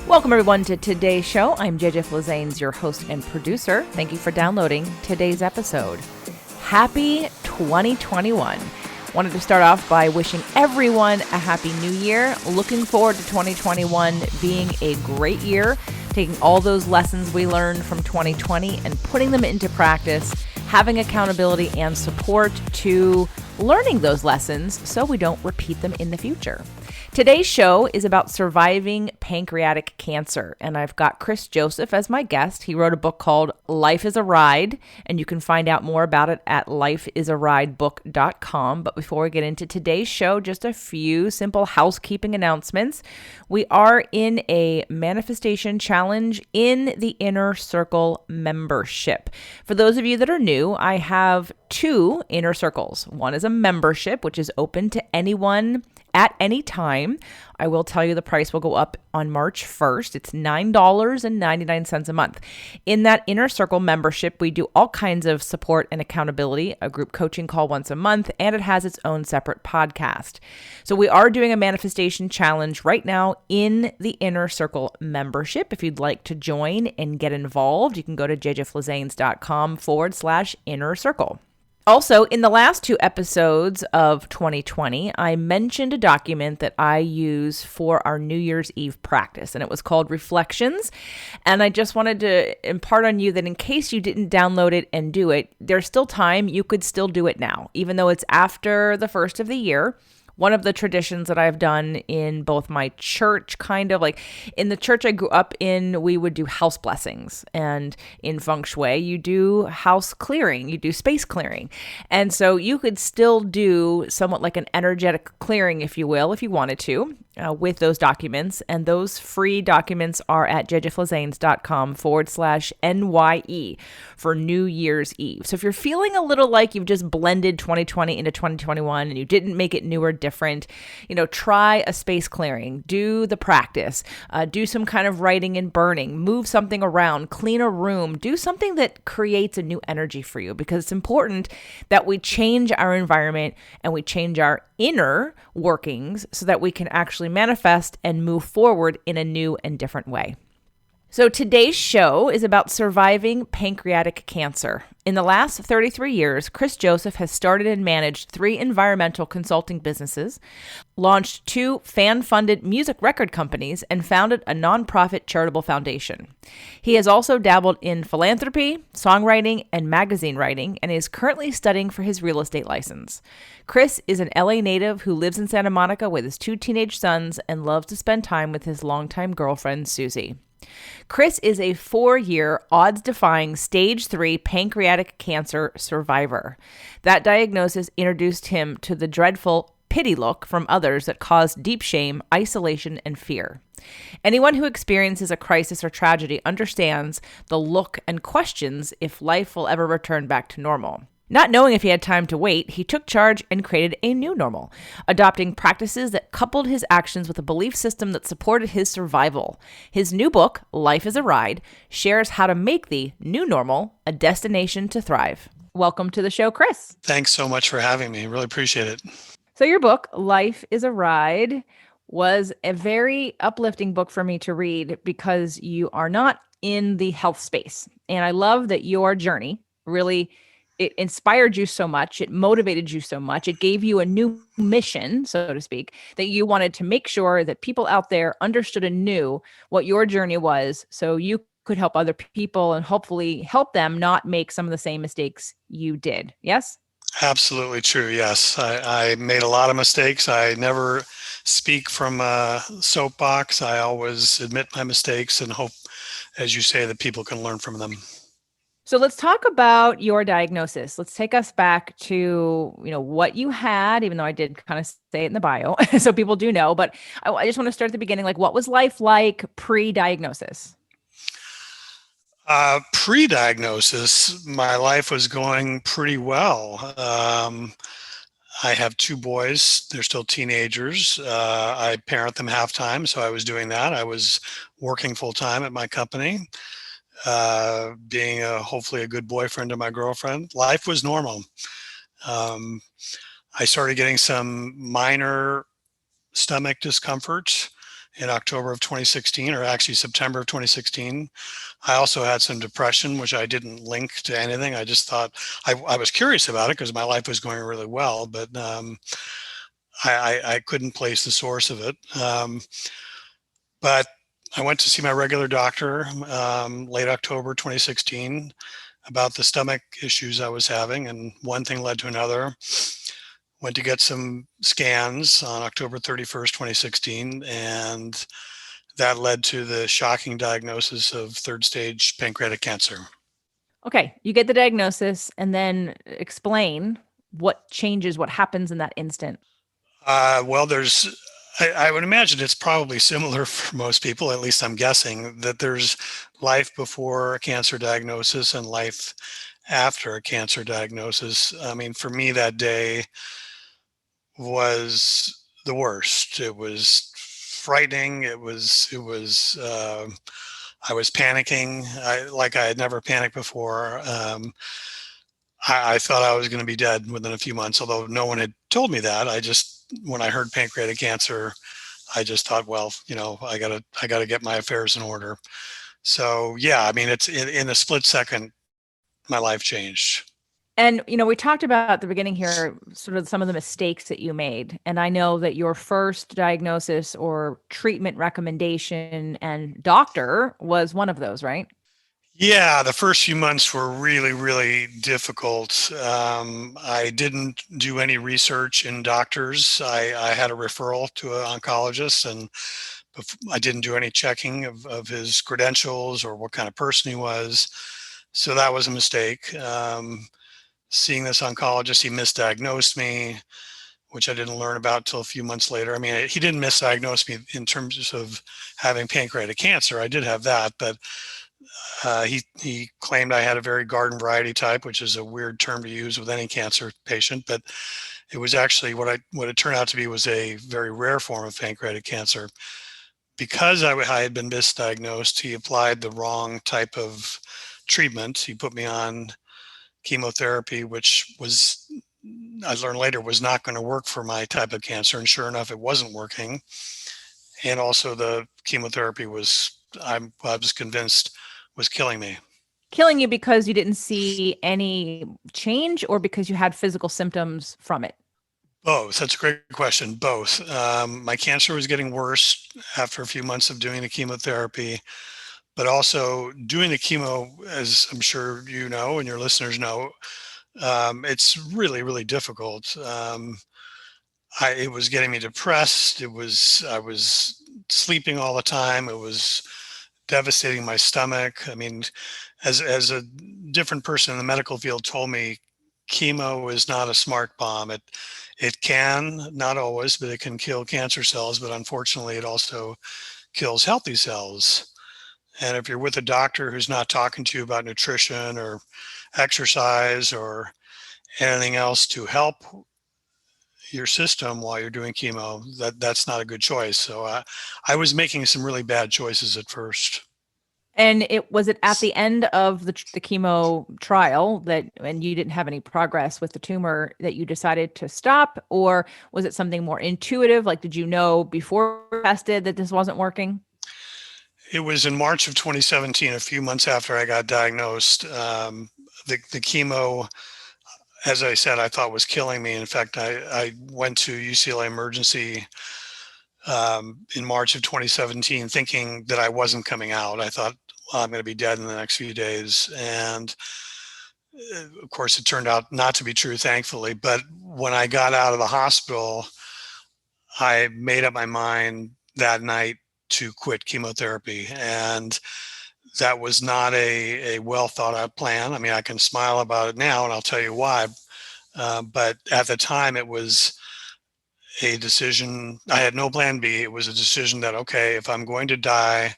Welcome, everyone, to today's show. I'm JJ Flazanes, your host and producer. Thank you for downloading today's episode. Happy 2021. Wanted to start off by wishing everyone a happy new year. Looking forward to 2021 being a great year, taking all those lessons we learned from 2020 and putting them into practice, having accountability and support to learning those lessons so we don't repeat them in the future. Today's show is about surviving pancreatic cancer, and I've got Chris Joseph as my guest. He wrote a book called Life is a Ride, and you can find out more about it at lifeisarideBook.com. But before we get into today's show, just a few simple housekeeping announcements. We are in a manifestation challenge in the Inner Circle membership. For those of you that are new, I have two inner circles. One is a membership, which is open to anyone at any time. I will tell you the price will go up on March 1st. It's $9.99 a month. In that Inner Circle membership, we do all kinds of support and accountability, a group coaching call once a month, and it has its own separate podcast. So we are doing a manifestation challenge right now in the Inner Circle membership. If you'd like to join and get involved, you can go to jjflazanes.com/inner circle. Also, in the last two episodes of 2020, I mentioned a document that I use for our New Year's Eve practice, and it was called Reflections. And I just wanted to impart on you that in case you didn't download it and do it, there's still time. You could still do it now, even though it's after the first of the year. One of the traditions that I've done in both my church, kind of like in the church I grew up in, we would do house blessings. And in feng shui, you do house clearing, you do space clearing. And so you could still do somewhat like an energetic clearing, if you will, if you wanted to, with those documents. And those free documents are at jjflazanes.com/NYE for New Year's Eve. So if you're feeling a little like you've just blended 2020 into 2021 and you didn't make it new or different, try a space clearing, do the practice, do some kind of writing and burning, move something around, clean a room, do something that creates a new energy for you, because it's important that we change our environment and we change our inner workings so that we can actually manifest and move forward in a new and different way. So today's show is about surviving pancreatic cancer. In the last 33 years, Chris Joseph has started and managed 3 environmental consulting businesses, launched 2 fan-funded music record companies, and founded a nonprofit charitable foundation. He has also dabbled in philanthropy, songwriting, and magazine writing, and is currently studying for his real estate license. Chris is an LA native who lives in Santa Monica with his 2 teenage sons and loves to spend time with his longtime girlfriend, Susie. Chris is a 4-year, odds-defying stage 3 pancreatic cancer survivor. That diagnosis introduced him to the dreadful pity look from others that caused deep shame, isolation, and fear. Anyone who experiences a crisis or tragedy understands the look and questions if life will ever return back to normal. Not knowing if he had time to wait, he took charge and created a new normal, adopting practices that coupled his actions with a belief system that supported his survival. His new book, Life is a Ride, shares how to make the new normal a destination to thrive. Welcome to the show, Chris. Thanks so much for having me. Really appreciate it. So your book, Life is a Ride, was a very uplifting book for me to read because you are not in the health space. And I love that your journey really it inspired you so much. It motivated you so much. It gave you a new mission, so to speak, that you wanted to make sure that people out there understood and knew what your journey was so you could help other people and hopefully help them not make some of the same mistakes you did. Yes? Absolutely true. Yes. I made a lot of mistakes. I never speak from a soapbox. I always admit my mistakes and hope, as you say, that people can learn from them. So let's talk about your diagnosis. Let's take us back to, what you had, even though I did kind of say it in the bio, so people do know, but I just want to start at the beginning. Like, what was life like pre-diagnosis? Pre-diagnosis, my life was going pretty well. I have 2 boys. They're still teenagers. I parent them half-time, so I was doing that. I was working full-time at my company. Being hopefully a good boyfriend to my girlfriend. Life was normal. I started getting some minor stomach discomfort in October of 2016, or actually September of 2016. I also had some depression, which I didn't link to anything. I just thought I was curious about it because my life was going really well, but I couldn't place the source of it. But I went to see my regular doctor late October 2016 about the stomach issues I was having, and one thing led to another. Went to get some scans on October 31st, 2016, and that led to the shocking diagnosis of third stage pancreatic cancer. Okay, you get the diagnosis and then explain what changes, what happens in that instant. Well, I would imagine it's probably similar for most people, at least I'm guessing, that there's life before a cancer diagnosis and life after a cancer diagnosis. I mean, for me, that day was the worst. It was frightening. I was panicking, like I had never panicked before. I thought I was going to be dead within a few months, although no one had told me that. When I heard pancreatic cancer, I just thought, well, I gotta get my affairs in order. So yeah, I mean, it's in a split second, my life changed. And, we talked about at the beginning here sort of some of the mistakes that you made. And I know that your first diagnosis or treatment recommendation and doctor was one of those, right? Yeah, the first few months were really, really difficult. I didn't do any research in doctors. I had a referral to an oncologist, and I didn't do any checking of his credentials or what kind of person he was. So that was a mistake. Seeing this oncologist, he misdiagnosed me, which I didn't learn about till a few months later. I mean, he didn't misdiagnose me in terms of having pancreatic cancer. I did have that, but he claimed I had a very garden variety type, which is a weird term to use with any cancer patient, but it was actually what it turned out to be was a very rare form of pancreatic cancer. Because I had been misdiagnosed, he applied the wrong type of treatment. He put me on chemotherapy, which was I learned later was not going to work for my type of cancer, and sure enough, it wasn't working. And also, the chemotherapy I was convinced was killing me. Killing you because you didn't see any change or because you had physical symptoms from it? Both. That's a great question. Both. My cancer was getting worse after a few months of doing the chemotherapy, but also doing the chemo, as I'm sure you know and your listeners know, it's really, really difficult. It was getting me depressed. I was sleeping all the time. It was devastating my stomach. I mean, as a different person in the medical field told me, chemo is not a smart bomb. It can, not always, but it can kill cancer cells. But unfortunately, it also kills healthy cells. And if you're with a doctor who's not talking to you about nutrition or exercise or anything else to help your system while you're doing chemo, that's not a good choice. So I was making some really bad choices at first. And it at the end of the chemo trial that and you didn't have any progress with the tumor that you decided to stop, or was it something more intuitive? Like, did you know before you tested that this wasn't working? It was in March of 2017, a few months after I got diagnosed. The chemo, as I said, I thought was killing me. In fact, I went to UCLA emergency in March of 2017 thinking that I wasn't coming out. I thought, well, I'm going to be dead in the next few days. And of course, it turned out not to be true, thankfully. But when I got out of the hospital, I made up my mind that night to quit chemotherapy. And that was not a well thought out plan. I mean, I can smile about it now and I'll tell you why. But at the time, it was a decision. I had no plan B. It was a decision that, okay, if I'm going to die,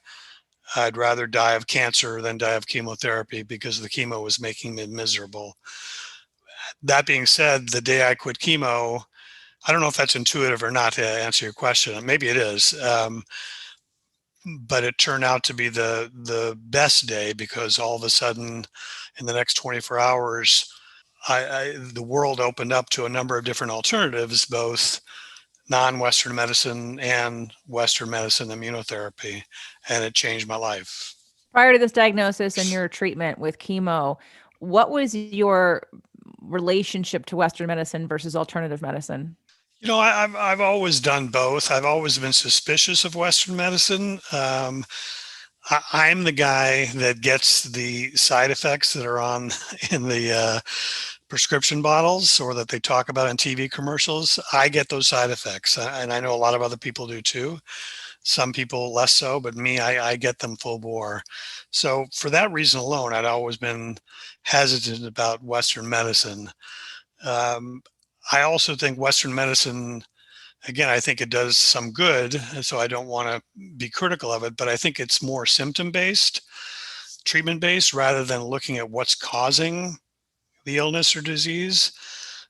I'd rather die of cancer than die of chemotherapy because the chemo was making me miserable. That being said, the day I quit chemo, I don't know if that's intuitive or not to answer your question. Maybe it is. But it turned out to be the best day because all of a sudden, in the next 24 hours, the world opened up to a number of different alternatives, both non-Western medicine and Western medicine immunotherapy, and it changed my life. Prior to this diagnosis and your treatment with chemo, what was your relationship to Western medicine versus alternative medicine? I've always done both. I've always been suspicious of Western medicine. I'm the guy that gets the side effects that are on in the prescription bottles or that they talk about in TV commercials. I get those side effects, and I know a lot of other people do too. Some people less so, but me, I get them full bore. So for that reason alone, I'd always been hesitant about Western medicine. Um, I also think Western medicine, again, I think it does some good, so I don't want to be critical of it, but I think it's more symptom based, treatment based, rather than looking at what's causing the illness or disease.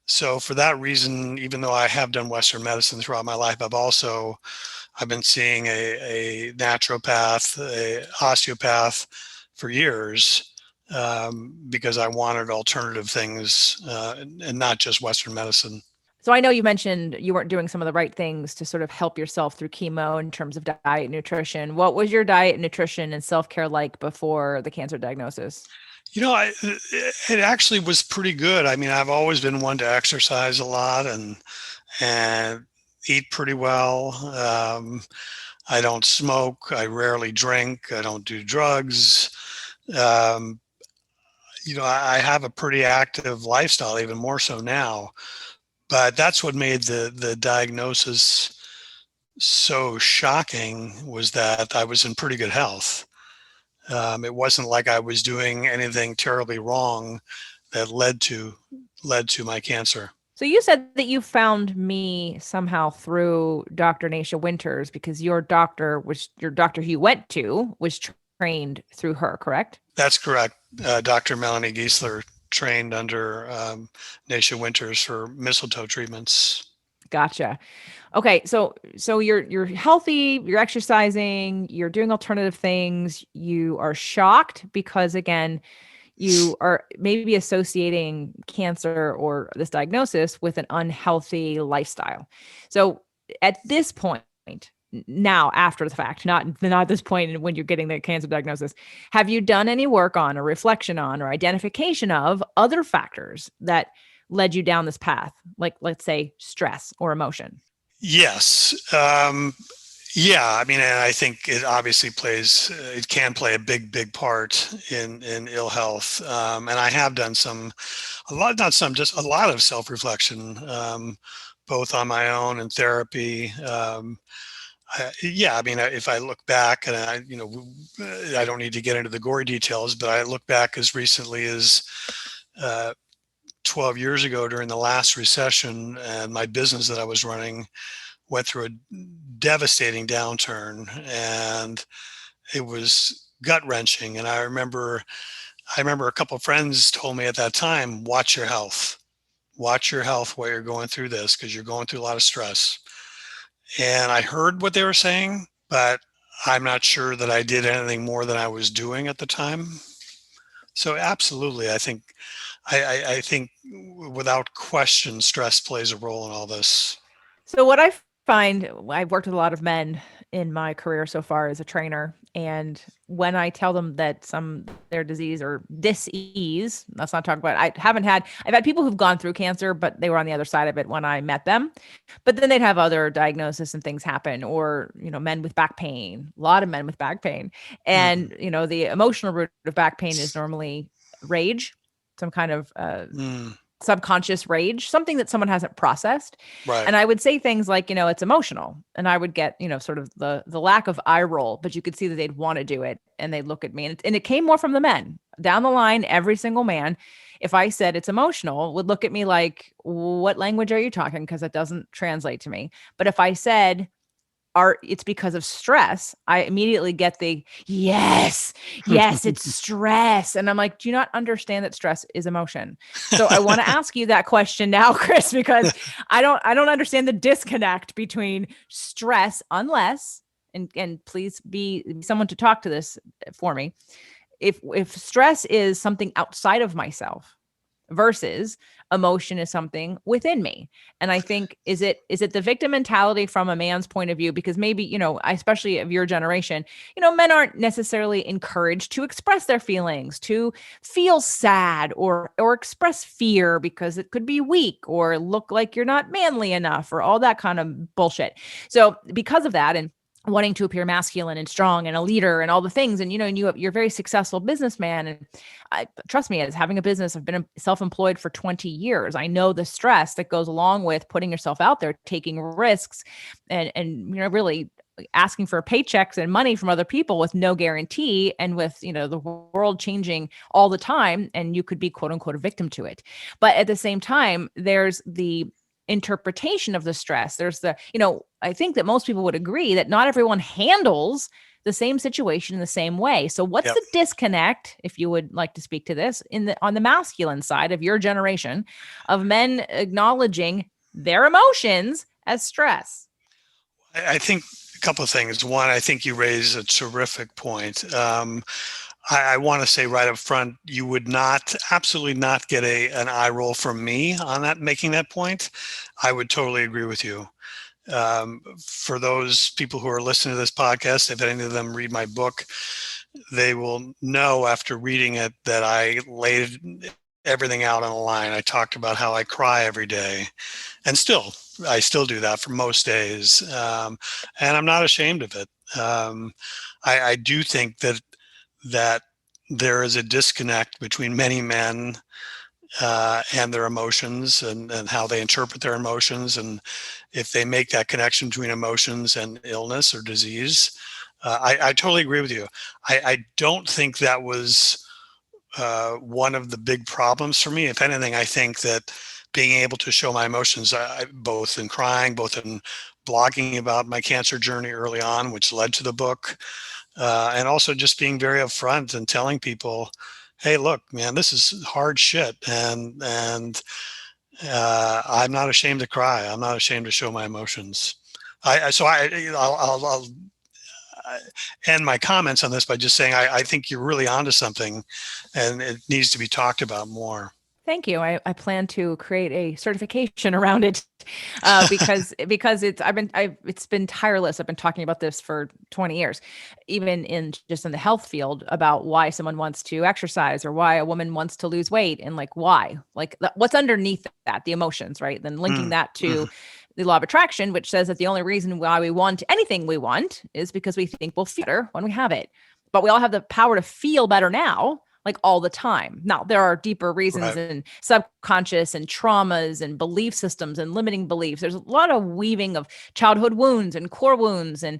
So for that reason, even though I have done Western medicine throughout my life, I've been seeing a naturopath, a osteopath for years, because I wanted alternative things, and not just Western medicine. So I know you mentioned you weren't doing some of the right things to sort of help yourself through chemo in terms of diet, nutrition. What was your diet, nutrition, and self-care like before the cancer diagnosis? It actually was pretty good. I mean, I've always been one to exercise a lot and eat pretty well. I don't smoke. I rarely drink. I don't do drugs. Um, I have a pretty active lifestyle, even more so now. But that's what made the diagnosis so shocking, was that I was in pretty good health. It wasn't like I was doing anything terribly wrong that led to my cancer. So you said that you found me somehow through Dr. Nasha Winters because your doctor who you went to was trained through her, correct? That's correct. Dr. Melanie Giesler trained under Nasha Winters for mistletoe treatments. Gotcha. Okay, so you're healthy, you're exercising, you're doing alternative things. You are shocked because again, you are maybe associating cancer or this diagnosis with an unhealthy lifestyle. So at this point, now after the fact, not at this point when you're getting the cancer diagnosis, have you done any work on or reflection on or identification of other factors that led you down this path, like let's say stress or emotion? Yes. Yeah. I mean, and I think it obviously it can play a big part in ill health. And I have done just a lot of self reflection, both on my own and therapy. Yeah, I mean, if I look back, and I don't need to get into the gory details, but I look back as recently as uh, 12 years ago during the last recession, and my business that I was running went through a devastating downturn, and it was gut wrenching. And I remember a couple of friends told me at that time, watch your health while you're going through this, because you're going through a lot of stress. And I heard what they were saying, but I'm not sure that I did anything more than I was doing at the time. So absolutely, I think without question, stress plays a role in all this. So what I find, I've worked with a lot of men in my career so far as a trainer, and when I tell them that their disease or dis-ease, let's not talk about it. I've had people who've gone through cancer, but they were on the other side of it when I met them. But then they'd have other diagnosis and things happen, or men with back pain, a lot of men with back pain. Mm, And the emotional root of back pain is normally rage, some kind of mm, subconscious rage, something that someone hasn't processed. right. And I would say things like, it's emotional. And I would get, sort of the lack of eye roll, but you could see that they'd want to do it. And they'd look at me. And it came more from the men. Down the line, every single man, if I said it's emotional, would look at me like, what language are you talking? Because that doesn't translate to me. But if I said, it's because of stress, I immediately get the yes, it's stress. And I'm like, do you not understand that stress is emotion? So I want to ask you that question now, Chris, because I don't understand the disconnect between stress, unless, and please be someone to talk to this for me. If stress is something outside of myself versus emotion is something within me. And I think, is it the victim mentality from a man's point of view? Because maybe, especially of your generation, men aren't necessarily encouraged to express their feelings, to feel sad or express fear, because it could be weak or look like you're not manly enough or all that kind of bullshit. So because of that, and wanting to appear masculine and strong and a leader and all the things, and you're a very successful businessman, and trust me, as having a business, I've been self-employed for 20 years. I know the stress that goes along with putting yourself out there, taking risks, and really asking for paychecks and money from other people with no guarantee, and with the world changing all the time, and you could be quote unquote a victim to it. But at the same time, there's the interpretation of the stress. There's I think that most people would agree that not everyone handles the same situation in the same way. So what's Yep. the disconnect, if you would like to speak to this, on the masculine side of your generation, of men acknowledging their emotions as stress? I think a couple of things. One, I think you raise a terrific point. I want to say right up front, you would absolutely not get an eye roll from me on that, making that point. I would totally agree with you. For those people who are listening to this podcast, if any of them read my book, they will know after reading it that I laid everything out on the line. I talked about how I cry every day, and I still do that for most days, and I'm not ashamed of it. I do think that there is a disconnect between many men and their emotions, and how they interpret their emotions, and if they make that connection between emotions and illness or disease. I totally agree with you. I don't think that was one of the big problems for me. If anything, I think that being able to show my emotions, both in crying, both in blogging about my cancer journey early on, which led to the book, and also just being very upfront and telling people, "Hey, look, man, this is hard shit," and I'm not ashamed to cry. I'm not ashamed to show my emotions. I'll end my comments on this by just saying I think you're really onto something, and it needs to be talked about more. Thank you. I plan to create a certification around it, because it's been tireless. I've been talking about this for 20 years, even in the health field, about why someone wants to exercise or why a woman wants to lose weight, and like why, what's underneath that, the emotions, right? Then linking Mm, that mhm. to the law of attraction, which says that the only reason why we want anything we want is because we think we'll feel better when we have it. But we all have the power to feel better now, like all the time. Now, there are deeper reasons Right. and subconscious and traumas and belief systems and limiting beliefs. There's a lot of weaving of childhood wounds and core wounds and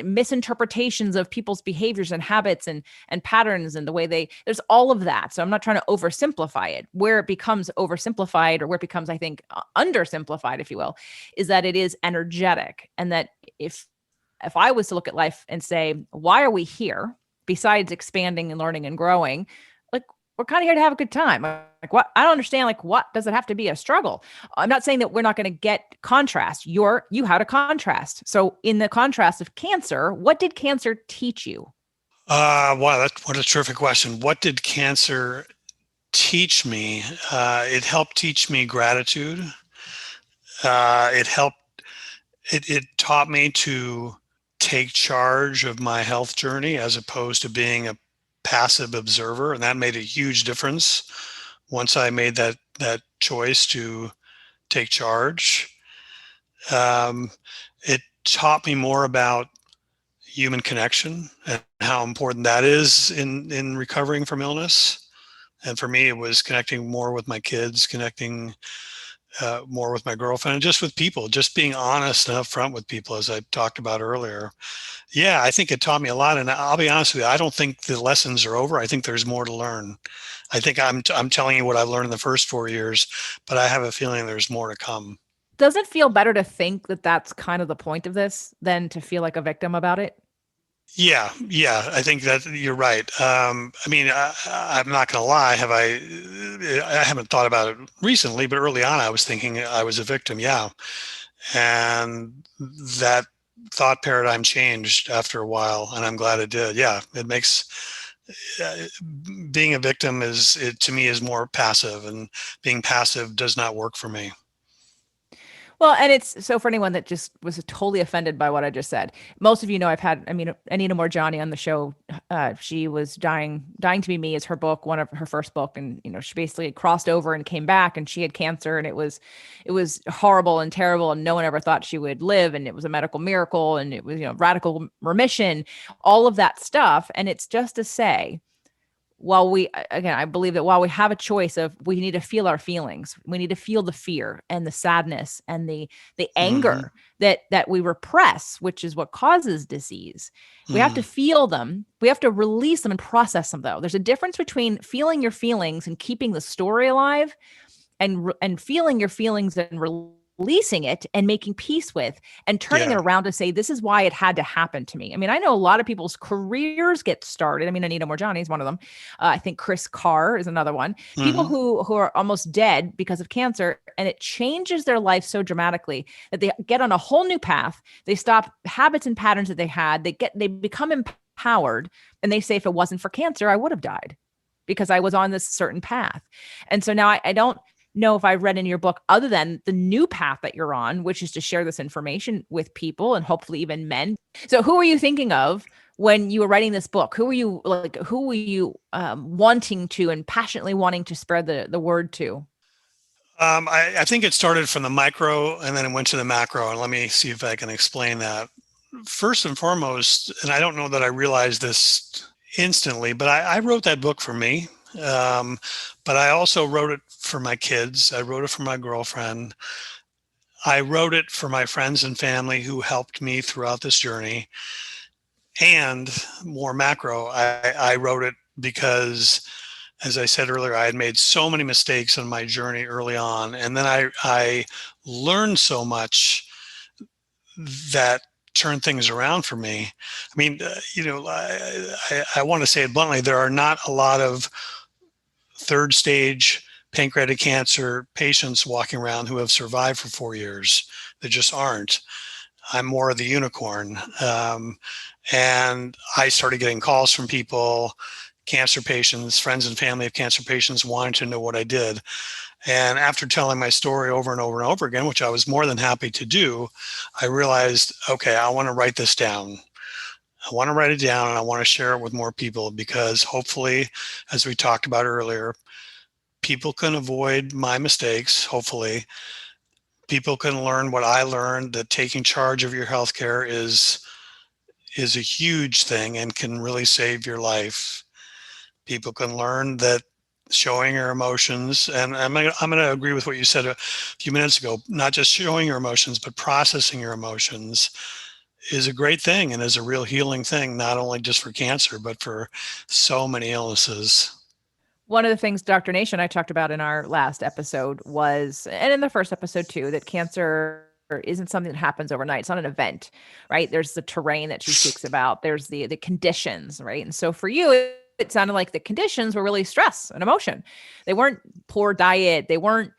misinterpretations of people's behaviors and habits and patterns, and the way there's all of that. So I'm not trying to oversimplify it. Where it becomes oversimplified, or where it becomes, I think, undersimplified, if you will, is that it is energetic. And that if I was to look at life and say, why are we here besides expanding and learning and growing? Like, we're kind of here to have a good time. Like, what? I don't understand. Like, what does it have to be a struggle? I'm not saying that we're not going to get contrast. You had a contrast. So in the contrast of cancer, what did cancer teach you? Wow, what a terrific question. What did cancer teach me? It helped teach me gratitude. It helped. It taught me to take charge of my health journey as opposed to being a passive observer, and that made a huge difference once I made that choice to take charge. Um, it taught me more about human connection and how important that is in recovering from illness. And for me, it was connecting more with my kids, connecting more with my girlfriend, and just with people, just being honest and upfront with people, as I talked about earlier. Yeah, I think it taught me a lot. And I'll be honest with you, I don't think the lessons are over. I think there's more to learn. I think I'm telling you what I've learned in the first 4 years, but I have a feeling there's more to come. Does it feel better to think that that's kind of the point of this than to feel like a victim about it? Yeah, I think that you're right. I mean, I'm not going to lie. I haven't thought about it recently, but early on, I was thinking I was a victim. Yeah, and that thought paradigm changed after a while, and I'm glad it did. Yeah, uh, being a victim to me, is more passive, and being passive does not work for me. Well, and it's so for anyone that just was totally offended by what I just said. Most of you know I've had, I mean, Anita Morjani on the show. She was dying to be me is her book, one of her first book, and she basically crossed over and came back, and she had cancer, and it was horrible and terrible, and no one ever thought she would live, and it was a medical miracle, and it was radical remission, all of that stuff, and it's just to say while we again I believe that while we have a choice of we need to feel our feelings, we need to feel the fear and the sadness and the Hmm. anger that we repress, which is what causes disease. We have to Mm. feel them, we have to release them and process them. Though there's a difference between feeling your feelings and keeping the story alive, and feeling your feelings and releasing it and making peace with and turning it Yeah. around to say this is why it had to happen to me. I mean, I know a lot of people's careers get started. I mean, Anita Morjani is one of them. I think Chris Carr is another one. People Hmm. who are almost dead because of cancer, and it changes their life so dramatically that they get on a whole new path. They stop habits and patterns that they had. They become empowered, and they say if it wasn't for cancer, I would have died because I was on this certain path. And so now I don't know if I've read in your book other than the new path that you're on, which is to share this information with people and hopefully even men. So who are you thinking of when you were writing this book? Who were you like? Who were you wanting to and passionately wanting to spread the word to? I think it started from the micro and then it went to the macro. And let me see if I can explain that. First and foremost, and I don't know that I realized this instantly, but I wrote that book for me. Um, but I also wrote it for my kids. I wrote it for my girlfriend. I wrote it for my friends and family who helped me throughout this journey. And more macro, I wrote it because, as I said earlier, I had made so many mistakes on my journey early on. And then I learned so much that turned things around for me. I mean, I want to say it bluntly, there are not a lot of third stage pancreatic cancer patients walking around who have survived for 4 years. There just aren't. I'm more of the unicorn. And I started getting calls from people, cancer patients, friends and family of cancer patients, wanting to know what I did. And after telling my story over and over and over again, which I was more than happy to do, I realized, okay, I want to write this down. I want to write it down and I want to share it with more people because hopefully, as we talked about earlier, people can avoid my mistakes. Hopefully, people can learn what I learned, that taking charge of your healthcare is a huge thing and can really save your life. People can learn that showing your emotions, and I'm going to agree with what you said a few minutes ago, not just showing your emotions, but processing your emotions is a great thing and is a real healing thing, not only just for cancer, but for so many illnesses. One of the things Dr. Nation I talked about in our last episode was, and in the first episode too, that cancer isn't something that happens overnight. It's not an event, right? There's the terrain that she speaks about. There's the conditions, right? And so for you, it sounded like the conditions were really stress and emotion. They weren't poor diet. They weren't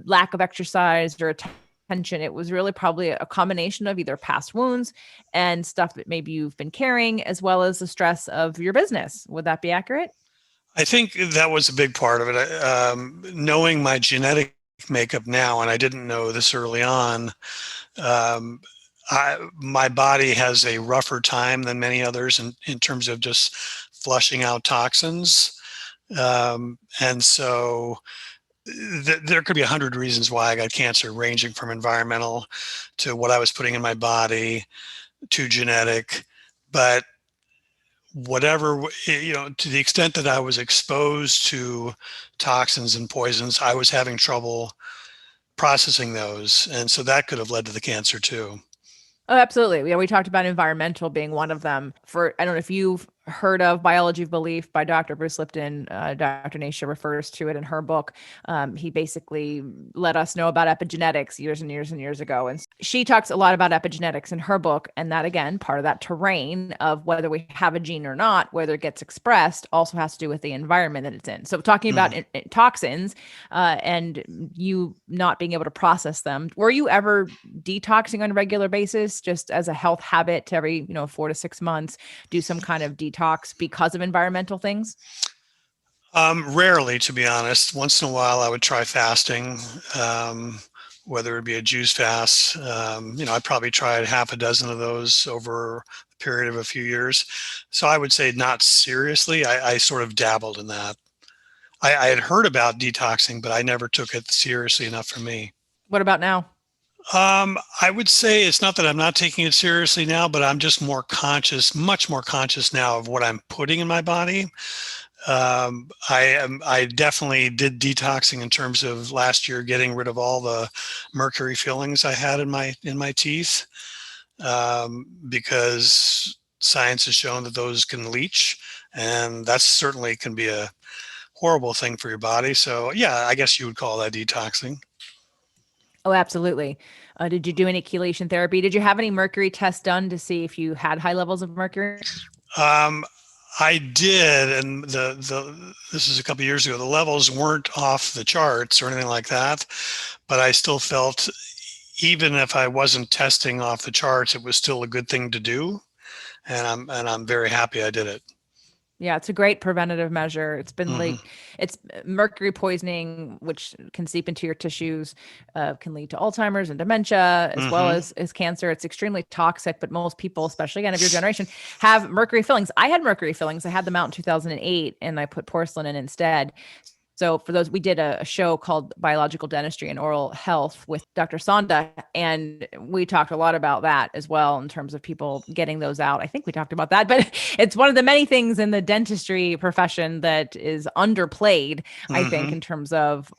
lack of exercise or attention. It was really probably a combination of either past wounds and stuff that maybe you've been carrying, as well as the stress of your business. Would that be accurate? I think that was a big part of it. Knowing my genetic makeup now, and I didn't know this early on, um, my body has a rougher time than many others in terms of just flushing out toxins. And so there could be 100 reasons why I got cancer, ranging from environmental to what I was putting in my body to genetic. But whatever, to the extent that I was exposed to toxins and poisons, I was having trouble processing those. And so that could have led to the cancer too. Oh, absolutely. Yeah, we talked about environmental being one of them. For I don't know if you've heard of Biology of Belief by Dr. Bruce Lipton. Dr. Nasha refers to it in her book. He basically let us know about epigenetics years and years and years ago, and she talks a lot about epigenetics in her book. And that again, part of that terrain of whether we have a gene or not, whether it gets expressed, also has to do with the environment that it's in. So talking about Mm. toxins and you not being able to process them, were you ever detoxing on a regular basis, just as a health habit to every 4 to 6 months, do some kind of detox detox because of environmental things? Rarely, to be honest. Once in a while, I would try fasting, um, whether it be a juice fast. I probably tried half a dozen of those over a period of a few years. So I would say not seriously. I sort of dabbled in that. I had heard about detoxing, but I never took it seriously enough for me. What about now? I would say it's not that I'm not taking it seriously now, but I'm just more conscious, much more conscious now of what I'm putting in my body. I definitely did detoxing in terms of last year, getting rid of all the mercury fillings I had in my teeth, because science has shown that those can leach, and that certainly can be a horrible thing for your body. So yeah, I guess you would call that detoxing. Oh, absolutely. Did you do any chelation therapy? Did you have any mercury tests done to see if you had high levels of mercury? Um, I did, and the this is a couple of years ago. The levels weren't off the charts or anything like that, but I still felt, even if I wasn't testing off the charts, it was still a good thing to do, and I'm very happy I did it. Yeah, it's a great preventative measure. It's been Hmm. like it's mercury poisoning, which can seep into your tissues, can lead to Alzheimer's and dementia, as well Hmm. as cancer. It's extremely toxic, but most people, especially again of your generation, have mercury fillings. I had mercury fillings. I had them out in 2008, and I put porcelain in instead. So for those, we did a show called Biological Dentistry and Oral Health with Dr. Sonda, and we talked a lot about that as well in terms of people getting those out. I think we talked about that, but it's one of the many things in the dentistry profession that is underplayed, I think, Hmm. in terms of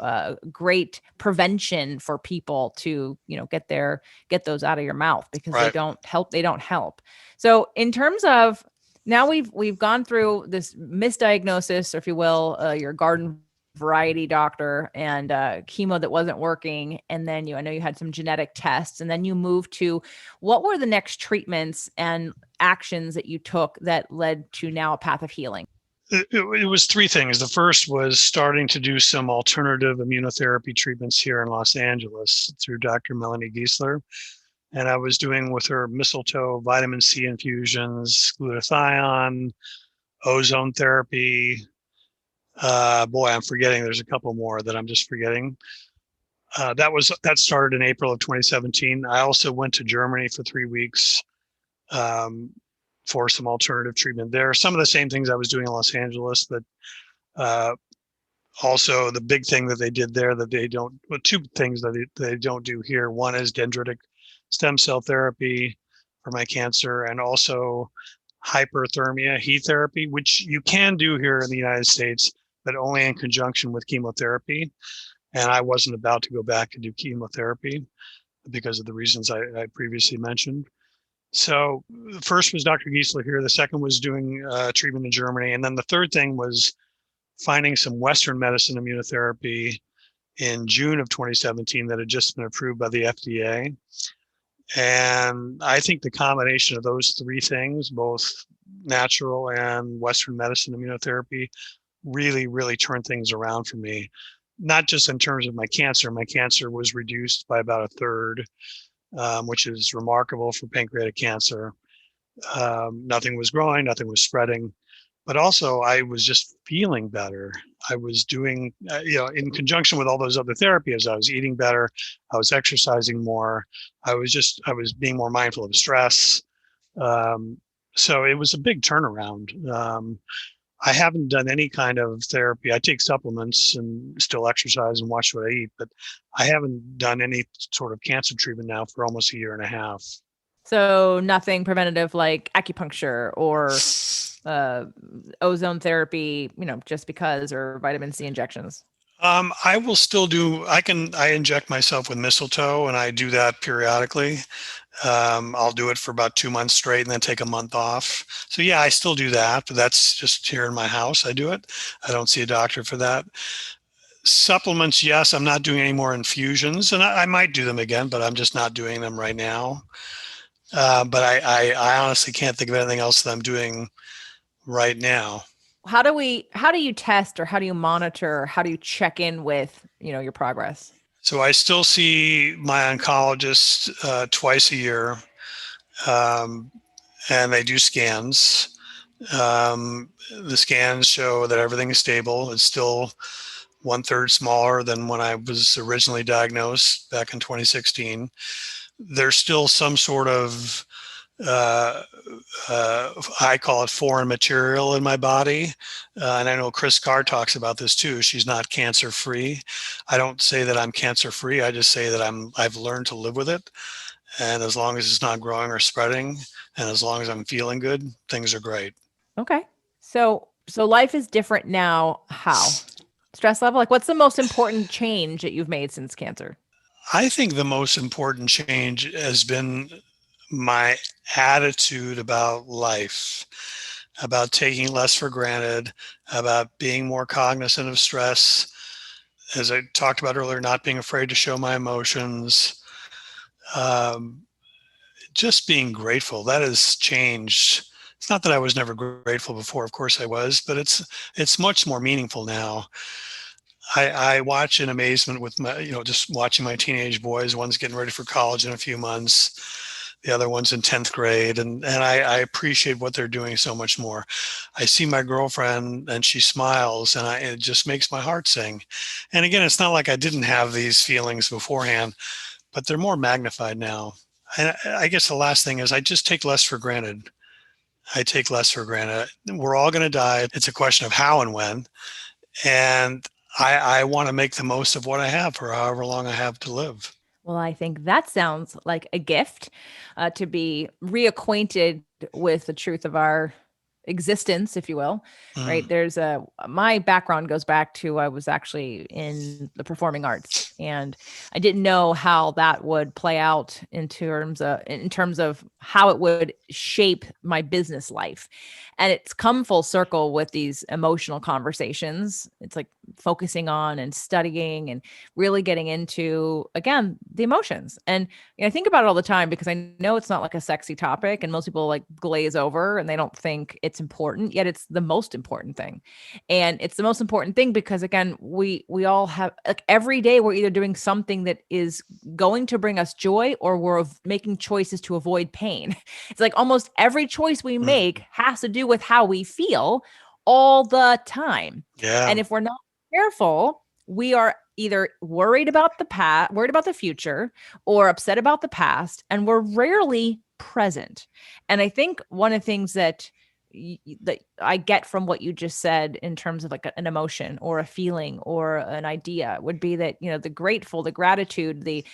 great prevention for people to, get those out of your mouth because they Right. don't help. They don't help. So in terms of now we've gone through this misdiagnosis, or if you will, your garden variety doctor and chemo that wasn't working, and then I know you had some genetic tests, and then you moved to what were the next treatments and actions that you took that led to now a path of healing? It was three things. The first was starting to do some alternative immunotherapy treatments here in Los Angeles through Dr. Melanie Giesler. And I was doing with her mistletoe, vitamin C infusions, glutathione, ozone therapy. Boy, I'm forgetting. There's a couple more that I'm just forgetting. That started in April of 2017. I also went to Germany for 3 weeks, um, for some alternative treatment there. Some of the same things I was doing in Los Angeles, but uh, also the big thing that they did there that they don't. Well, two things that they don't do here. One is dendritic stem cell therapy for my cancer, and also hyperthermia heat therapy, which you can do here in the United States, but only in conjunction with chemotherapy. And I wasn't about to go back and do chemotherapy because of the reasons I previously mentioned. So the first was Dr. Giesler here. The second was doing treatment in Germany. And then the third thing was finding some Western medicine immunotherapy in June of 2017 that had just been approved by the FDA. And I think the combination of those three things, both natural and Western medicine immunotherapy, really, really turned things around for me. Not just in terms of my cancer. My cancer was reduced by about a third, which is remarkable for pancreatic cancer. Nothing was growing, nothing was spreading, but also I was just feeling better. I was doing, in conjunction with all those other therapies, I was eating better, I was exercising more, I was being more mindful of stress. Um, so it was a big turnaround. I haven't done any kind of therapy. I take supplements and still exercise and watch what I eat, but I haven't done any sort of cancer treatment now for almost a year and a half. So nothing preventative like acupuncture or uh, ozone therapy, just because, or vitamin C injections. I will still do, I inject myself with mistletoe and I do that periodically. I'll do it for about 2 months straight and then take a month off. So yeah, I still do that, but that's just here in my house. I do it. I don't see a doctor for that. Supplements, yes, I'm not doing any more infusions and I might do them again, but I'm just not doing them right now. But I honestly can't think of anything else that I'm doing right now. How do you test, or how do you monitor, how do you check in with, your progress? So I still see my oncologist twice a year, um, and they do scans. The scans show that everything is stable. It's still one third smaller than when I was originally diagnosed back in 2016. There's still some sort of uh, I call it foreign material in my body. And I know Chris Carr talks about this too. She's not cancer free. I don't say that I'm cancer free. I just say that I've learned to live with it. And as long as it's not growing or spreading, and as long as I'm feeling good, things are great. Okay. So life is different now. How? Stress level? Like what's the most important change that you've made since cancer? I think the most important change has been my attitude about life, about taking less for granted, about being more cognizant of stress. As I talked about earlier, not being afraid to show my emotions, um, just being grateful. That has changed. It's not that I was never grateful before. Of course I was, but it's much more meaningful now. I watch in amazement with my, just watching my teenage boys. One's getting ready for college in a few months. The other one's in 10th grade. And I appreciate what they're doing so much more. I see my girlfriend and she smiles and it just makes my heart sing. And again, it's not like I didn't have these feelings beforehand, but they're more magnified now. And I guess the last thing is I just take less for granted. I take less for granted. We're all going to die. It's a question of how and when. And I want to make the most of what I have for however long I have to live. Well, I think that sounds like a gift to be reacquainted with the truth of our existence, if you will. Right? Mm, There's a my background goes back to I was actually in the performing arts, and I didn't know how that would play out in terms of how it would shape my business life. And it's come full circle with these emotional conversations. It's like focusing on and studying and really getting into again the emotions. And I think about it all the time because I know it's not like a sexy topic and most people like glaze over and they don't think it's important, yet it's the most important thing. And it's the most important thing because again, we all have like every day we're either doing something that is going to bring us joy or we're making choices to avoid pain. It's like almost every choice we make mm, has to do with how we feel all the time. yeah. And if we're not careful, we are either worried about the past, worried about the future, or upset about the past, and we're rarely present. And I think one of the things that I get from what you just said in terms of like an emotion or a feeling or an idea would be that the grateful, the gratitude, the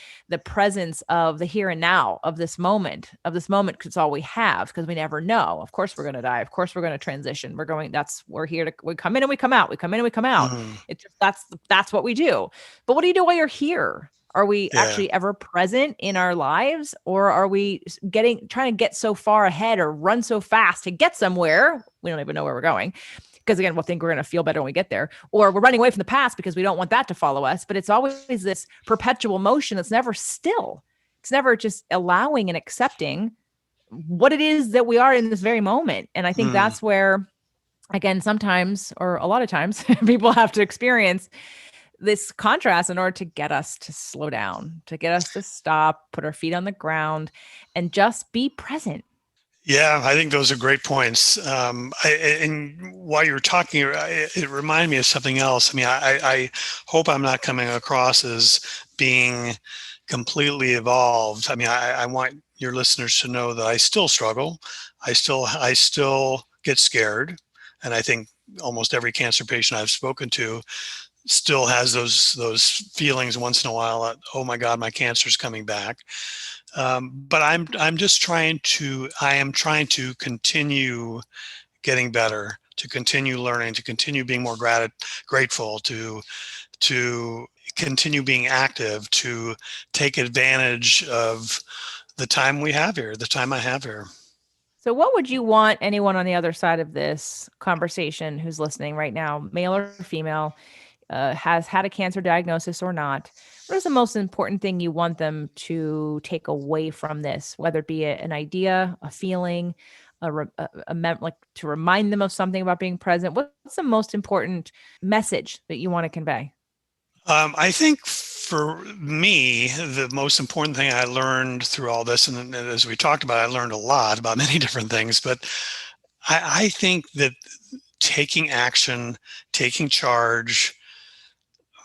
presence of the here and now of this moment because it's all we have because we never know. Of course we're going to die. Of course we're going to transition. We're here to we come in and we come out. We come in and we come out. Mm, It's just that's what we do. But what do you do while you're here? Are we yeah. actually ever present in our lives or are we trying to get so far ahead or run so fast to get somewhere? We don't even know where we're going. Because again, we'll think we're going to feel better when we get there, or we're running away from the past because we don't want that to follow us. But it's always this perpetual motion that's never still. It's never just allowing and accepting what it is that we are in this very moment. And I think Mm, that's where, again, sometimes or a lot of times, people have to experience this contrast in order to get us to slow down, to get us to stop, put our feet on the ground, and just be present. yeah, I think those are great points. And while you were talking, it reminded me of something else. I mean, I hope I'm not coming across as being completely evolved. I mean, I want your listeners to know that I still struggle. I still get scared, and I think almost every cancer patient I've spoken to still has those feelings once in a while. Oh my God, my cancer's coming back. But I'm just I am trying to continue getting better, to continue learning, to continue being more grateful, to continue being active, to take advantage of the time we have here, the time I have here. So, what would you want anyone on the other side of this conversation who's listening right now, male or female, has had a cancer diagnosis or not? What is the most important thing you want them to take away from this, whether it be an idea, a feeling, like to remind them of something about being present? What's the most important message that you want to convey? I think for me, the most important thing I learned through all this, and as we talked about, I learned a lot about many different things, but I think that taking action, taking charge,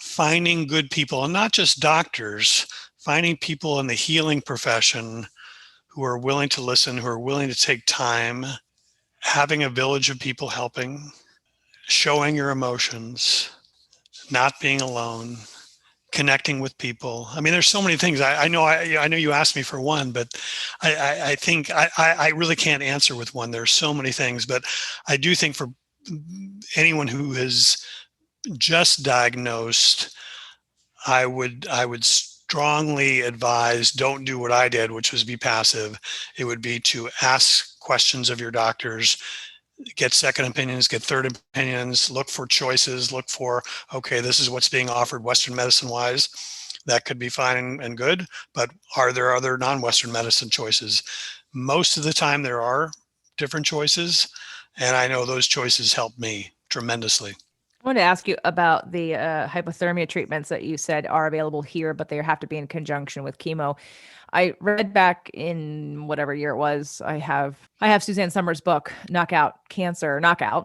finding good people, and not just doctors, finding people in the healing profession who are willing to listen, who are willing to take time, having a village of people helping, showing your emotions, not being alone, connecting with people. I mean, there's so many things. I know you asked me for one, but I think I really can't answer with one. There's so many things, but I do think for anyone who is just diagnosed, I would strongly advise don't do what I did, which was be passive. It would be to ask questions of your doctors, get second opinions, get third opinions, look for choices, look for, okay, this is what's being offered Western medicine wise. That could be fine and good, but are there other non-Western medicine choices? Most of the time there are different choices, and I know those choices helped me tremendously. I want to ask you about the hypothermia treatments that you said are available here, but they have to be in conjunction with chemo. I read back in whatever year it was. I have Suzanne Summers' book, Knockout,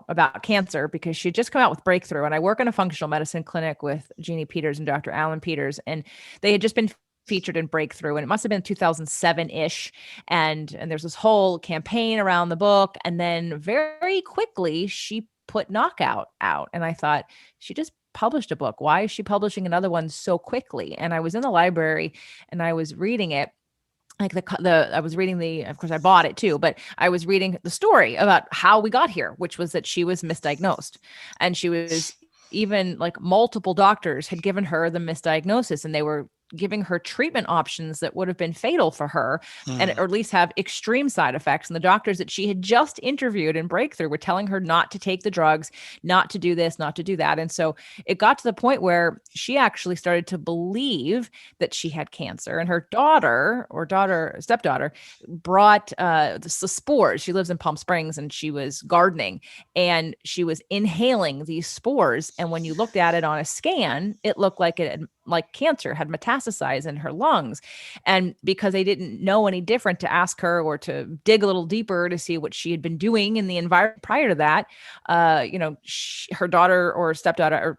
about cancer, because she had just come out with Breakthrough. And I work in a functional medicine clinic with Jeannie Peters and Dr. Alan Peters, and they had just been featured in Breakthrough, and it must have been 2007-ish. And there's this whole campaign around the book. And then very quickly she put Knockout out. And I thought, she just published a book. Why is she publishing another one so quickly? And I was in the library and I was reading it, like I was reading of course I bought it too, but I was reading the story about how we got here, which was that she was misdiagnosed, and she was, even like multiple doctors had given her the misdiagnosis, and they were giving her treatment options that would have been fatal for her, and Mm. or at least have extreme side effects. And the doctors that she had just interviewed in Breakthrough were telling her not to take the drugs, not to do this, not to do that. And so it got to the point where she actually started to believe that she had cancer, and her stepdaughter brought the spores. She lives in Palm Springs, and she was gardening, and she was inhaling these spores. And when you looked at it on a scan, it looked like like cancer had metastasized in her lungs. And because they didn't know any different to ask her or to dig a little deeper to see what she had been doing in the environment prior to that, her daughter or stepdaughter, or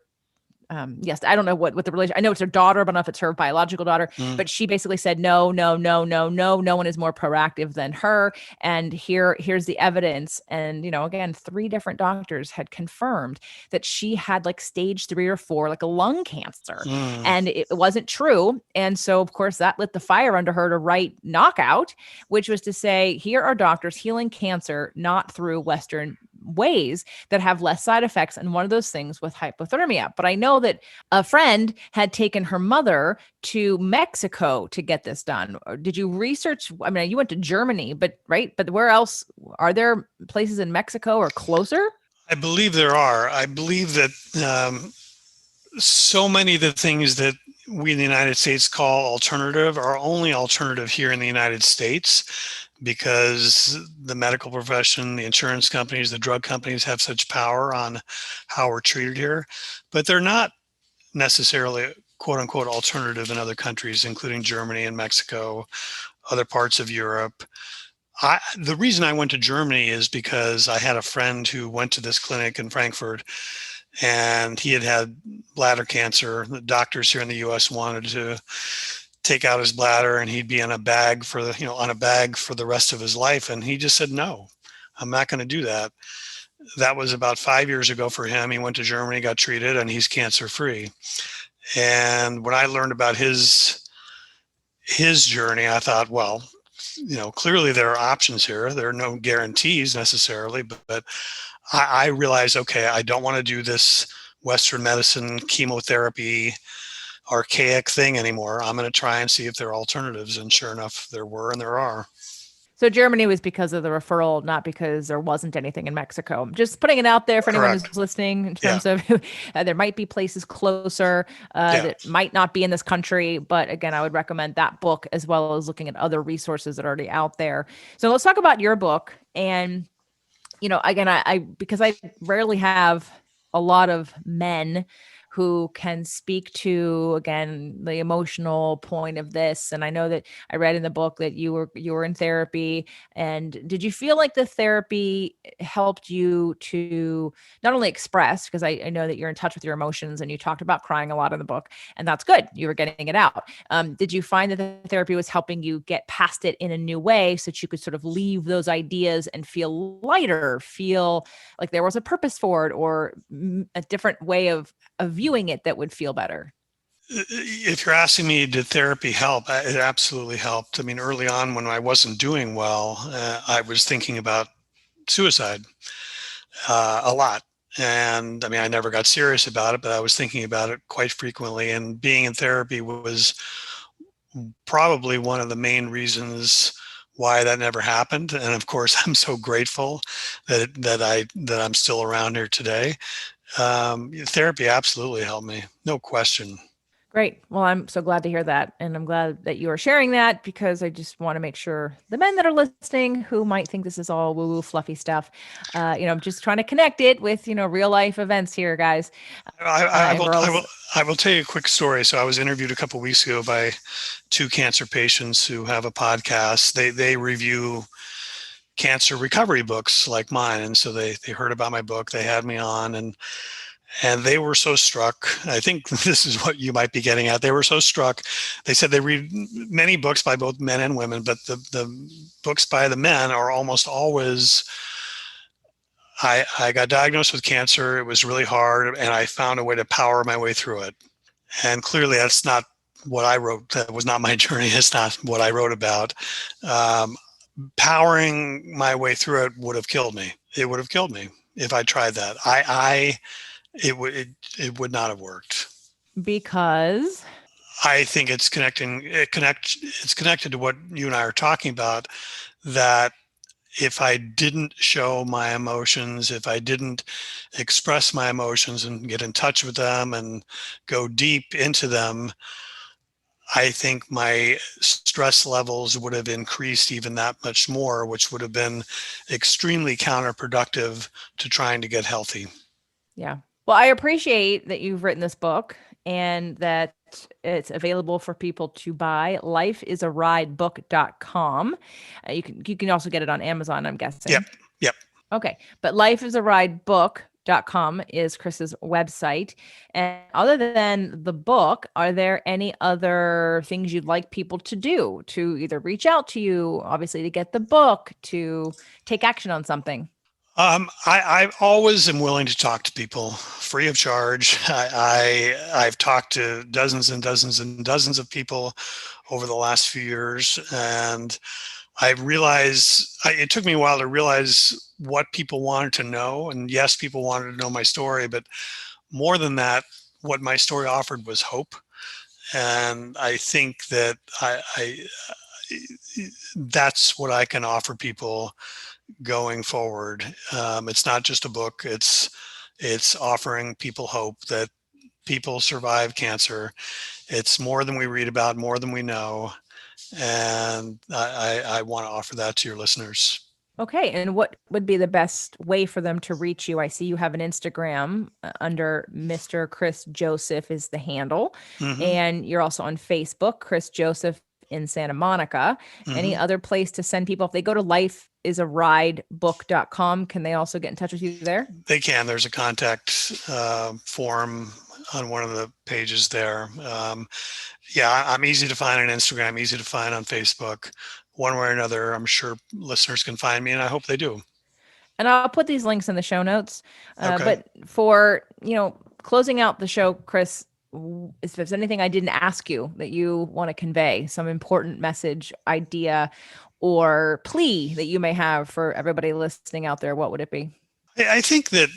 yes, I don't know what the relation. I know it's her daughter, but I don't know if it's her biological daughter. Mm. But she basically said, no, no, no, no, no. No one is more proactive than her. And here's the evidence. And again, 3 different doctors had confirmed that she had like stage 3 or 4, like a lung cancer, Mm. and it wasn't true. And so, of course, that lit the fire under her to write Knockout, which was to say, here are doctors healing cancer not through Western ways that have less side effects, and one of those things with hypothermia. But I know that a friend had taken her mother to Mexico to get this done. Did you research? I mean, you went to Germany, but right, but where else? Are there places in Mexico or closer? I believe there are. I believe that so many of the things that we in the United States call alternative are only alternative here in the United States because the medical profession, the insurance companies, the drug companies have such power on how we're treated here. But they're not necessarily quote unquote alternative in other countries, including Germany and Mexico, other parts of Europe. The reason I went to Germany is because I had a friend who went to this clinic in Frankfurt, and he had had bladder cancer. The doctors here in the U.S. wanted to take out his bladder, and he'd be on a bag on a bag for the rest of his life. And he just said, no, I'm not going to do that. That was about 5 years ago for him. He went to Germany, got treated, and he's cancer free. And when I learned about his journey, I thought, well, clearly there are options here. There are no guarantees necessarily, but I realized, okay, I don't want to do this Western medicine chemotherapy archaic thing anymore. I'm going to try and see if there are alternatives. And sure enough, there were and there are. So Germany was because of the referral, not because there wasn't anything in Mexico. Just putting it out there for anyone Correct. who's listening in Yeah. terms of there might be places closer Yeah. that might not be in this country. But again, I would recommend that book as well as looking at other resources that are already out there. So let's talk about your book. And, again, I because I rarely have a lot of men who can speak to, again, the emotional point of this. And I know that I read in the book that you were in therapy. And did you feel like the therapy helped you to not only express, because I know that you're in touch with your emotions and you talked about crying a lot in the book, and that's good. You were getting it out. Did you find that the therapy was helping you get past it in a new way so that you could sort of leave those ideas and feel lighter, feel like there was a purpose for it, or a different way of viewing it that would feel better? If you're asking me, did therapy help? It absolutely helped. I mean, early on when I wasn't doing well, I was thinking about suicide a lot. And I mean, I never got serious about it, but I was thinking about it quite frequently. And being in therapy was probably one of the main reasons why that never happened. And of course, I'm so grateful that I'm still around here today. Therapy absolutely helped me, no question. Great. Well, I'm so glad to hear that. And I'm glad that you are sharing that, because I just want to make sure the men that are listening who might think this is all woo woo fluffy stuff, I'm just trying to connect it with, real life events here, guys, I and will, girls. I will tell you a quick story. So I was interviewed a couple of weeks ago by two cancer patients who have a podcast. They review cancer recovery books like mine, and so they heard about my book. They had me on, and they were so struck. I think this is what you might be getting at. They were so struck. They said they read many books by both men and women, but the books by the men are almost always, I got diagnosed with cancer. It was really hard, and I found a way to power my way through it. And clearly, that's not what I wrote. That was not my journey. It's not what I wrote about. Um, Powering my way through it would have killed me. It would have killed me if I tried that. It would not have worked. Because, I think it's connected to what you and I are talking about, that if I didn't show my emotions, if I didn't express my emotions and get in touch with them and go deep into them, I think my stress levels would have increased even that much more, which would have been extremely counterproductive to trying to get healthy. yeah. Well, I appreciate that you've written this book and that it's available for people to buy. LifeisarideBook.com. You can also get it on Amazon, I'm Yep. guessing. Yep. Okay. But lifeisarideBook.com is Chris's website. And other than the book, are there any other things you'd like people to do to either reach out to you, obviously to get the book, to take action on something? I always am willing to talk to people free of charge. I've talked to dozens and dozens and dozens of people over the last few years, and I realized it took me a while to realize what people wanted to know. And yes, people wanted to know my story, but more than that, what my story offered was hope. And I think that that's what I can offer people going forward. It's not just a book. It's offering people hope that people survive cancer. It's more than we read about, more than we know, and I want to offer that to your listeners. Okay. And what would be the best way for them to reach you? I see you have an Instagram under Mr. Chris Joseph is the handle. Hmm. And you're also on Facebook, Chris Joseph in Santa Monica. Any Hmm. other place to send people? If they go to lifeisarideBook.com, can they also get in touch with you there? They can. There's a contact form on one of the pages there. Yeah, I'm easy to find on Instagram, easy to find on Facebook. One way or another, I'm sure listeners can find me, and I hope they do. And I'll put these links in the show notes. Okay. But for, closing out the show, Chris, if there's anything I didn't ask you that you want to convey, some important message, idea, or plea that you may have for everybody listening out there, what would it be? I think that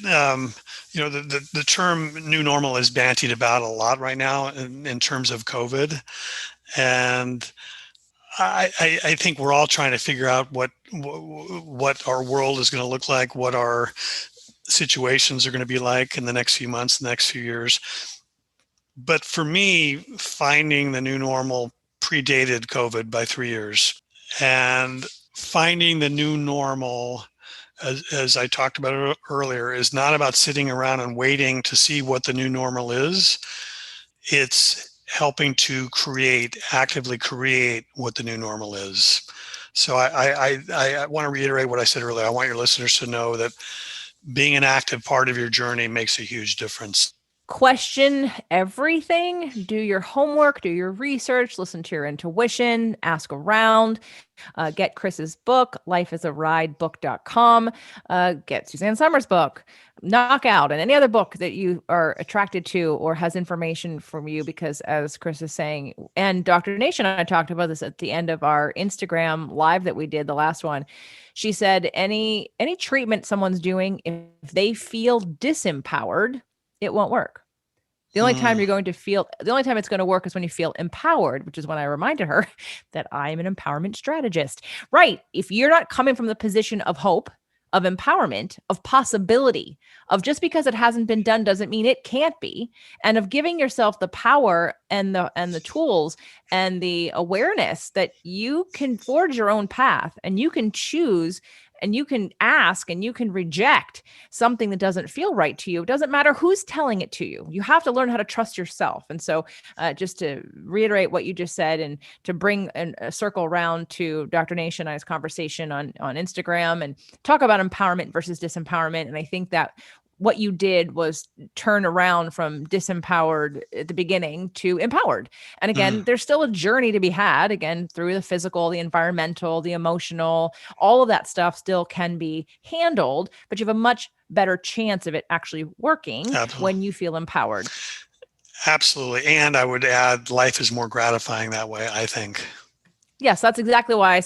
the term new normal is bantied about a lot right now in terms of COVID, and I think we're all trying to figure out what our world is going to look like, what our situations are going to be like in the next few months, the next few years. But for me, finding the new normal predated COVID by 3 years, and finding the new normal as I talked about earlier, is not about sitting around and waiting to see what the new normal is. It's helping to actively create what the new normal is. So I want to reiterate what I said earlier. I want your listeners to know that being an active part of your journey makes a huge difference. Question everything, do your homework, do your research, listen to your intuition, ask around, get Chris's book, lifeisarideBook.com, get Suzanne Summers' book, Knockout, and any other book that you are attracted to or has information from you, because as Chris is saying, and Dr. Nation and I talked about this at the end of our Instagram live that we did, the last one. She said any treatment someone's doing, if they feel disempowered, it won't work. The only time it's going to work is when you feel empowered, which is when I reminded her that I am an empowerment strategist. Right. If you're not coming from the position of hope, of empowerment, of possibility, of just because it hasn't been done doesn't mean it can't be, and of giving yourself the power and the tools and the awareness that you can forge your own path and you can choose and you can ask and you can reject something that doesn't feel right to you. It doesn't matter who's telling it to you. You have to learn how to trust yourself. And so just to reiterate what you just said and to bring a circle around to Dr. Nation and I's conversation on Instagram and talk about empowerment versus disempowerment. And I think that what you did was turn around from disempowered at the beginning to empowered. And again, there's still a journey to be had, again, through the physical, the environmental, the emotional, all of that stuff still can be handled, but you have a much better chance of it actually working when you feel empowered. Absolutely. And I would add, life is more gratifying that way, I think. Yes, that's exactly why I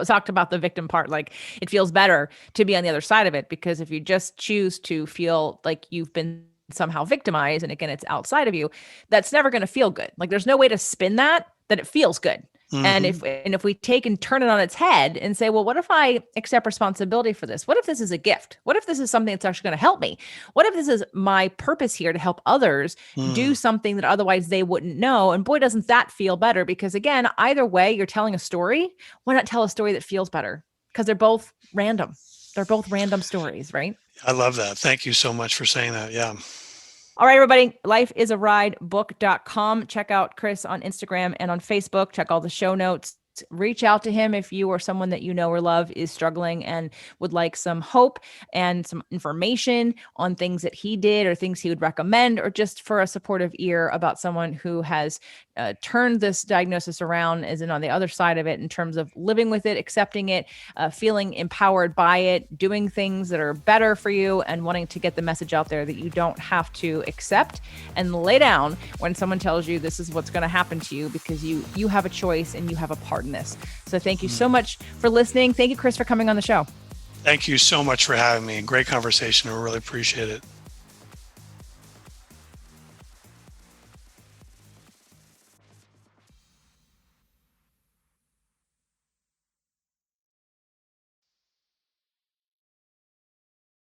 talked about the victim part. Like, it feels better to be on the other side of it, because if you just choose to feel like you've been somehow victimized, and again, it's outside of you, that's never going to feel good. Like, there's no way to spin that it feels good. And if we take and turn it on its head and say, well, what if I accept responsibility for this? What if this is a gift? What if this is something that's actually going to help me? What if this is my purpose here to help others do something that otherwise they wouldn't know? And boy, doesn't that feel better? Because again, either way, you're telling a story. Why not tell a story that feels better? Because they're both random. They're both random stories, right? I love that. Thank you so much for saying that. Yeah. All right, everybody, lifeisarideBook.com. Check out Chris on Instagram and on Facebook. Check all the show notes. Reach out to him if you or someone that you know or love is struggling and would like some hope and some information on things that he did or things he would recommend, or just for a supportive ear about someone who has turned this diagnosis around, as in on the other side of it, in terms of living with it, accepting it, feeling empowered by it, doing things that are better for you, and wanting to get the message out there that you don't have to accept and lay down when someone tells you this is what's going to happen to you, because you have a choice and you have a part in this. So thank you so much for listening. Thank you, Chris, for coming on the show. Thank you so much for having me. Great conversation. I really appreciate it.